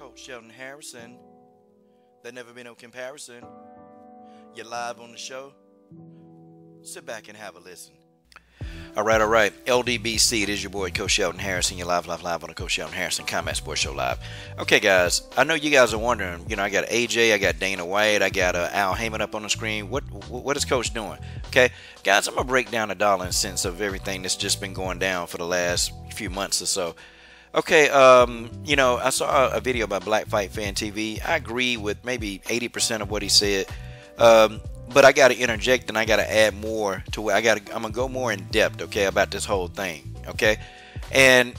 Coach Sheldon Harrison. There never been no comparison. You're live on the show. Sit back and have a listen. All right. LDBC, it is your boy, Coach Sheldon Harrison. You're live on the Coach Sheldon Harrison Combat Sports Show Live. Okay, guys, I know you guys are wondering, I got AJ, I got Dana White, I got Al Heyman up on the screen. What is Coach doing? Okay, guys, I'm going to break down the dollar and cents of everything that's just been going down for the last few months or so. Okay, I saw a video by Black Fight Fan TV. I agree with maybe 80% of what he said. But I got to interject and I got to add more to where I'm going to go more in depth, okay, about this whole thing, okay? And,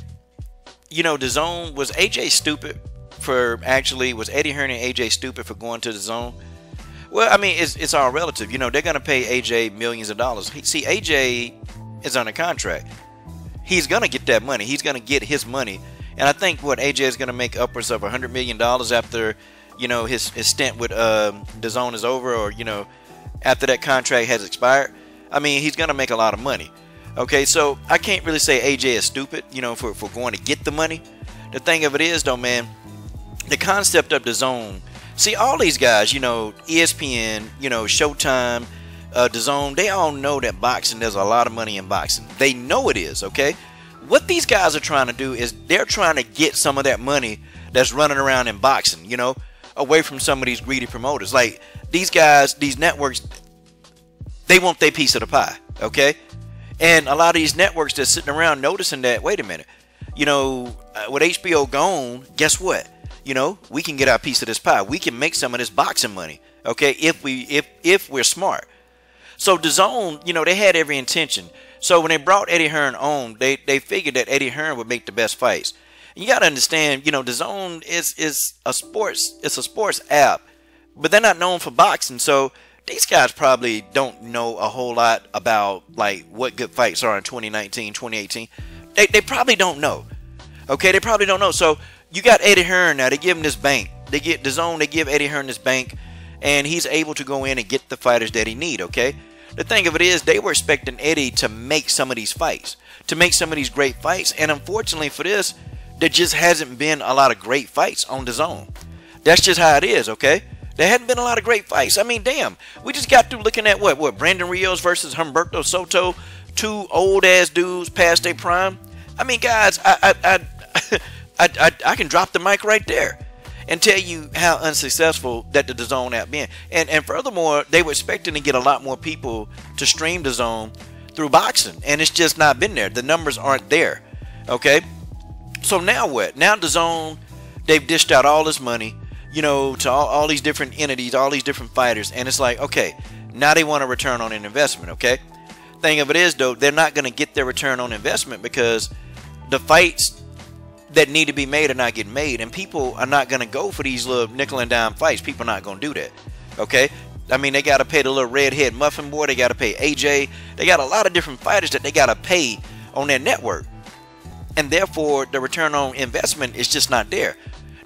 Dazn, was AJ stupid was Eddie Hearn and AJ stupid for going to Dazn? Well, I mean, it's all relative. They're going to pay AJ millions of dollars. See, AJ is under contract. He's going to get that money. He's going to get his money. And I think AJ is going to make upwards of $100 million after, his stint with Dazn is over, or, after that contract has expired. I mean, he's going to make a lot of money. Okay, so I can't really say AJ is stupid, for going to get the money. The thing of it is, though, man, the concept of Dazn, see, all these guys, ESPN, Showtime, Dazn, they all know that boxing, there's a lot of money in boxing. They know it is, okay? What these guys are trying to do is they're trying to get some of that money that's running around in boxing, away from some of these greedy promoters. Like, these guys, these networks, they want their piece of the pie, okay? And a lot of these networks that's sitting around noticing that, wait a minute, with HBO gone, guess what? We can get our piece of this pie. We can make some of this boxing money, okay, if we're smart. So Dazn, they had every intention. So when they brought Eddie Hearn on, they figured that Eddie Hearn would make the best fights. And you got to understand, Dazn is a sports app, but they're not known for boxing. So these guys probably don't know a whole lot about like what good fights are in 2019, 2018. They probably don't know. Okay, they probably don't know. So you got Eddie Hearn now. They give him this bank. They get Dazn. They give Eddie Hearn this bank, and he's able to go in and get the fighters that he need. Okay. The thing of it is, they were expecting Eddie to make some of these fights, to make some of these great fights, and unfortunately for this, there just hasn't been a lot of great fights on Dazn. That's just how it is. Okay. There hadn't been a lot of great fights. I mean, damn, we just got through looking at what Brandon Rios versus Humberto Soto, two old ass dudes past their prime. I mean, guys, I can drop the mic right there and tell you how unsuccessful that the Dazn app been. And furthermore, they were expecting to get a lot more people to stream Dazn through boxing, and it's just not been there. The numbers aren't there. Okay, so now what? Now Dazn, they've dished out all this money, to all these different entities, all these different fighters, and it's like, okay, now they want a return on an investment. Okay, thing of it is, though, they're not going to get their return on investment because the fights that need to be made are not getting made, and people are not going to go for these little nickel and dime fights. People are not going to do that. Okay, I mean, they got to pay the little redhead muffin boy, they got to pay AJ, they got a lot of different fighters that they got to pay on their network, and therefore the return on investment is just not there.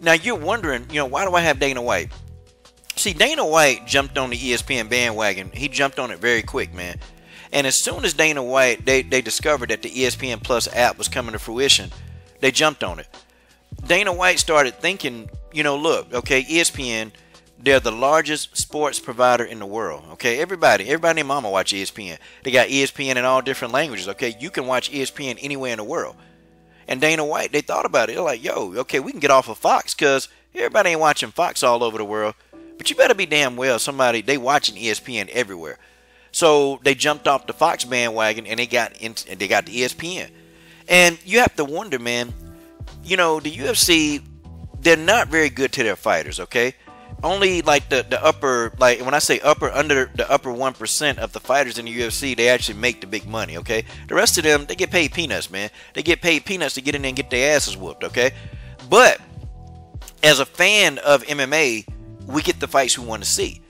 Now you're wondering, why do I have Dana White? See, Dana White jumped on the ESPN bandwagon. He jumped on it very quick, man. And as soon as Dana White, they discovered that the ESPN Plus app was coming to fruition, they jumped on it. Dana White started thinking, look, okay, ESPN, they're the largest sports provider in the world. Okay, everybody and mama watch ESPN. They got ESPN in all different languages. Okay, you can watch ESPN anywhere in the world. And Dana White, they thought about it. They're like, yo, okay, we can get off of Fox because everybody ain't watching Fox all over the world. But you better be damn well they watching ESPN everywhere. So they jumped off the Fox bandwagon and they got the ESPN. And you have to wonder, man, the UFC, they're not very good to their fighters, okay? Only like the upper, like when I say upper, under the upper 1% of the fighters in the UFC, they actually make the big money, okay? The rest of them, they get paid peanuts, man. They get paid peanuts to get in there and get their asses whooped, okay? But as a fan of MMA, we get the fights we want to see.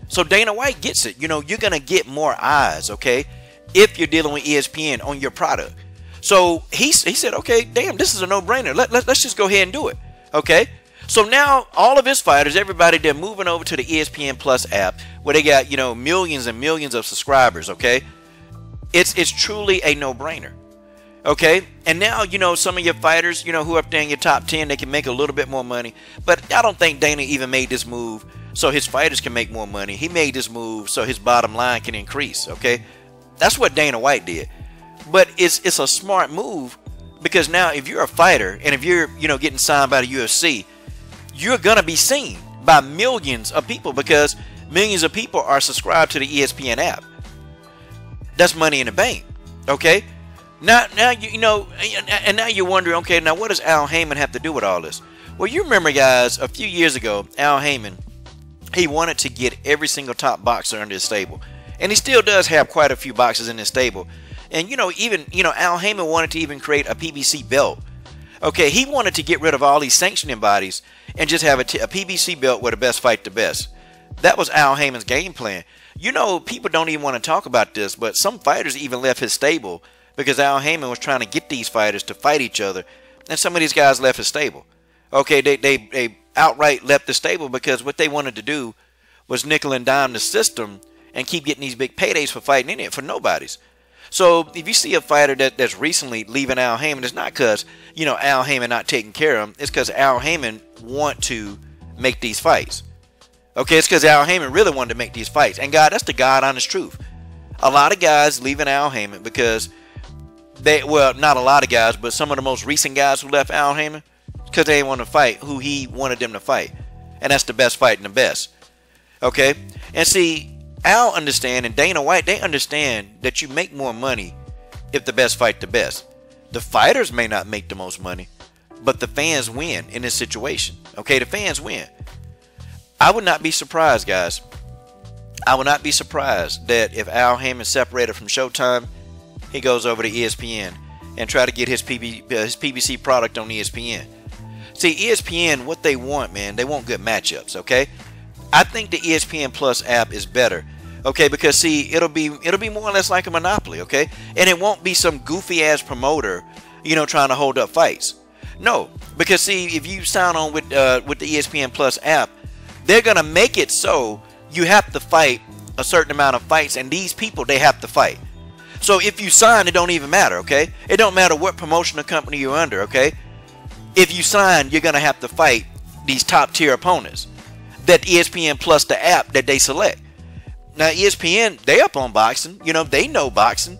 So Dana White gets it. You're going to get more eyes, okay, if you're dealing with ESPN on your product. So he said, okay, damn, this is a no-brainer. Let's just go ahead and do it, okay? So now all of his fighters, everybody, they're moving over to the ESPN Plus app where they got, millions and millions of subscribers, okay? It's truly a no-brainer. Okay, and now, you know, some of your fighters, you know, who are up there in your top 10, they can make a little bit more money. But I don't think Dana even made this move so his fighters can make more money. He made this move so his bottom line can increase, okay? That's what Dana White did. But it's a smart move, because now if you're a fighter and if you're, you know, getting signed by the UFC, you're going to be seen by millions of people, because millions of people are subscribed to the ESPN app. That's money in the bank, okay? Now you know, and now you're wondering, okay, now what does Al Heyman have to do with all this? Well, you remember, guys, a few years ago, Al Heyman, he wanted to get every single top boxer under his stable. And he still does have quite a few boxers in his stable. And, you know, even, you know, Al Heyman wanted to even create a PBC belt. Okay, he wanted to get rid of all these sanctioning bodies and just have a PBC belt where the best fight the best. That was Al Heyman's game plan. You know, people don't even want to talk about this, but some fighters even left his stable because Al Heyman was trying to get these fighters to fight each other, and some of these guys left his stable. Okay, they outright left the stable because what they wanted to do was nickel and dime the system and keep getting these big paydays for fighting in it for nobodies. So if you see a fighter that's recently leaving Al Heyman, it's not because, you know, Al Heyman not taking care of him. It's because Al Heyman want to make these fights. Okay, it's because Al Heyman really wanted to make these fights. And God, that's the God honest truth. A lot of guys leaving Al Heyman because well, not a lot of guys, but some of the most recent guys who left Al Heyman, because they didn't want to fight who he wanted them to fight. And that's the best fighting the best. Okay? And see, Al understand, and Dana White, they understand that you make more money if the best fight the best. The fighters may not make the most money, but the fans win in this situation. Okay? The fans win. I would not be surprised, guys. I would not be surprised that if Al Heyman separated from Showtime, he goes over to ESPN and try to get his PBC product on ESPN. See, ESPN, what they want, man, they want good matchups, okay? I think the ESPN Plus app is better, okay? Because, see, it'll be more or less like a monopoly, okay? And it won't be some goofy-ass promoter, you know, trying to hold up fights. No, because, see, if you sign on with the ESPN Plus app, they're going to make it so you have to fight a certain amount of fights, and these people, they have to fight. So if you sign, it don't even matter, okay? It don't matter what promotional company you're under, okay? If you sign, you're going to have to fight these top-tier opponents that ESPN Plus, the app that they select. Now, ESPN, they up on boxing. You know, they know boxing.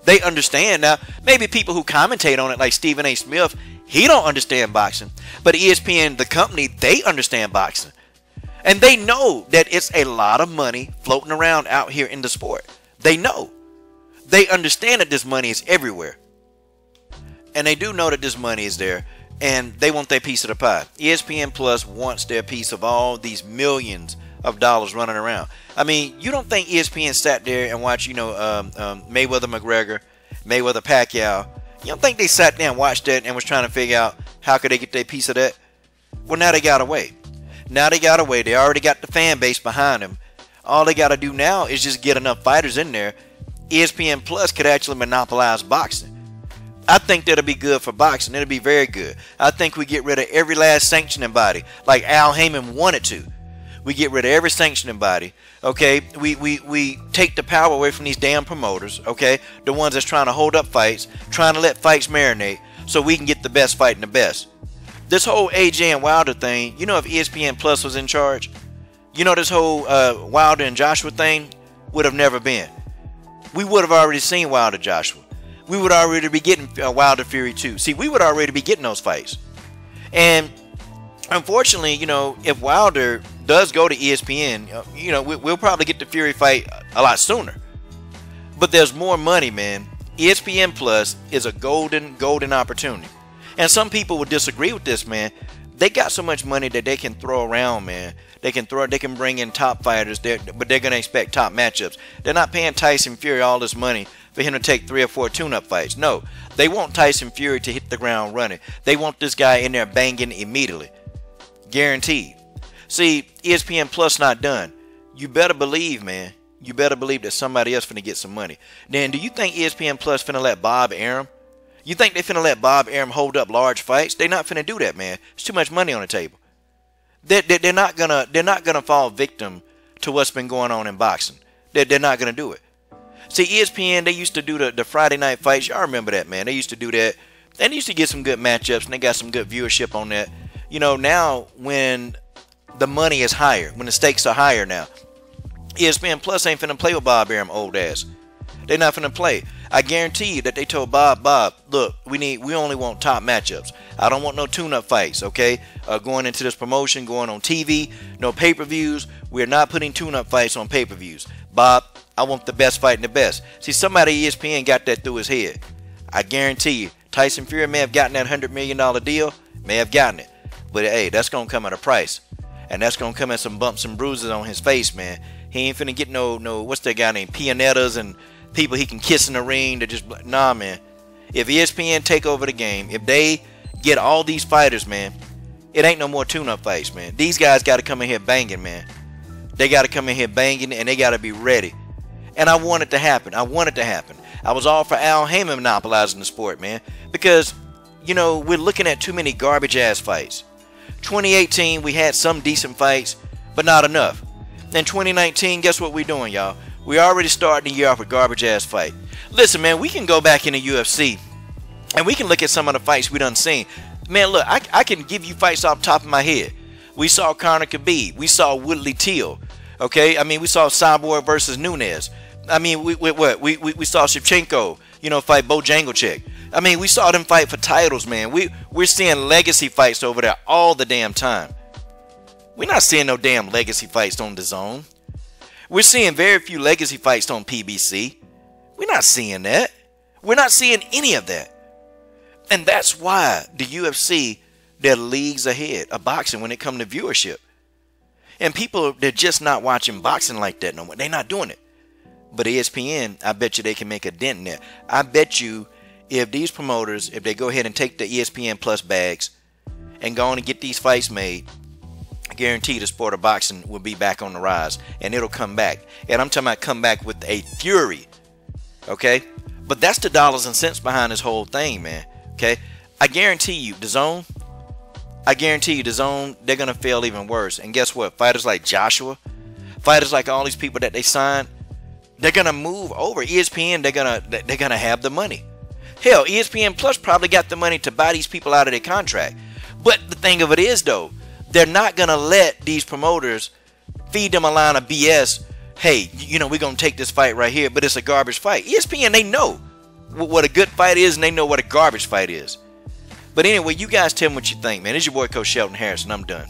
They understand. Now, maybe people who commentate on it, like Stephen A. Smith, he don't understand boxing. But ESPN, the company, they understand boxing. And they know that it's a lot of money floating around out here in the sport. They know. They understand that this money is everywhere. And they do know that this money is there. And they want their piece of the pie. ESPN Plus wants their piece of all these millions of dollars running around. I mean, you don't think ESPN sat there and watched, you know, Mayweather McGregor, Mayweather Pacquiao. You don't think they sat there and watched that and was trying to figure out how could they get their piece of that? Well, now they got away. Now they got away. They already got the fan base behind them. All they got to do now is just get enough fighters in there. ESPN Plus could actually monopolize boxing. I think that'll be good for boxing. It'll be very good. I think we get rid of every last sanctioning body, like Al Heyman wanted to. We get rid of every sanctioning body. Okay, we take the power away from these damn promoters. Okay, the ones that's trying to hold up fights, trying to let fights marinate, so we can get the best fighting the best. This whole AJ and Wilder thing, you know, if ESPN Plus was in charge, you know, this whole Wilder and Joshua thing would have never been. We would have already seen Wilder Joshua. We would already be getting Wilder Fury 2. See, we would already be getting those fights. And unfortunately, you know, if Wilder does go to ESPN, you know, we'll probably get the Fury fight a lot sooner. But there's more money, man. ESPN Plus is a golden opportunity. And some people would disagree with this, man. They got so much money that they can throw around, man. They can bring in top fighters, but they're going to expect top matchups. They're not paying Tyson Fury all this money for him to take 3 or 4 tune-up fights. No, they want Tyson Fury to hit the ground running. They want this guy in there banging immediately. Guaranteed. See, ESPN Plus not done. You better believe, man. You better believe that somebody else finna get some money. Then, do you think ESPN Plus finna let Bob Arum? You think they finna let Bob Arum hold up large fights? They not finna do that, man. There's too much money on the table. They're not gonna fall victim to what's been going on in boxing. They're not gonna do it. See, ESPN, they used to do the Friday night fights. Y'all remember that, man. They used to do that. And they used to get some good matchups, and they got some good viewership on that. You know, now when the money is higher, when the stakes are higher now, ESPN Plus ain't finna play with Bob Arum old ass. They're not finna play. I guarantee you that they told Bob, look, we only want top matchups. I don't want no tune-up fights, okay? Going into this promotion, going on TV, no pay-per-views. We're not putting tune-up fights on pay-per-views. Bob, I want the best fighting the best. See, somebody at ESPN got that through his head. I guarantee you, Tyson Fury may have gotten that $100 million deal, may have gotten it. But hey, that's going to come at a price. And that's going to come at some bumps and bruises on his face, man. He ain't finna get no, what's that guy named? Pianettas and people he can kiss in the ring to just, nah, man. If ESPN take over the game, if they get all these fighters, man, it ain't no more tune-up fights, man. These guys got to come in here banging, man. They got to come in here banging, and they got to be ready. And I want it to happen. I want it to happen. I was all for Al Heyman monopolizing the sport, man. Because, you know, we're looking at too many garbage-ass fights. 2018, we had some decent fights, but not enough. In 2019, guess what we're doing, y'all? We already starting the year off with garbage-ass fight. Listen, man, we can go back in the UFC, and we can look at some of the fights we done seen. Man, look, I can give you fights off the top of my head. We saw Conor Khabib. We saw Woodley Teal. Okay? I mean, we saw Cyborg versus Nunes. I mean, we saw Shevchenko, you know, fight Bojanglecheck. I mean, we saw them fight for titles, man. We're seeing legacy fights over there all the damn time. We're not seeing no damn legacy fights on DAZN. We're seeing very few legacy fights on PBC. We're not seeing that. We're not seeing any of that. And that's why the UFC, they're leagues ahead of boxing when it comes to viewership. And people, they're just not watching boxing like that no more. They're not doing it. But ESPN, I bet you they can make a dent in there. I bet you if these promoters, if they go ahead and take the ESPN Plus bags and go on and get these fights made, I guarantee the sport of boxing will be back on the rise. And it'll come back. And I'm talking about come back with a fury. Okay? But that's the dollars and cents behind this whole thing, man. Okay? I guarantee you, DAZN, they're going to fail even worse. And guess what? Fighters like Joshua, fighters like all these people that they signed, they're going to move over. ESPN, they're gonna have the money. Hell, ESPN Plus probably got the money to buy these people out of their contract. But the thing of it is, though, they're not going to let these promoters feed them a line of BS. Hey, you know, we're going to take this fight right here, but it's a garbage fight. ESPN, they know what a good fight is, and they know what a garbage fight is. But anyway, you guys tell me what you think, man. It's your boy, Coach Shelton Harrison. I'm done.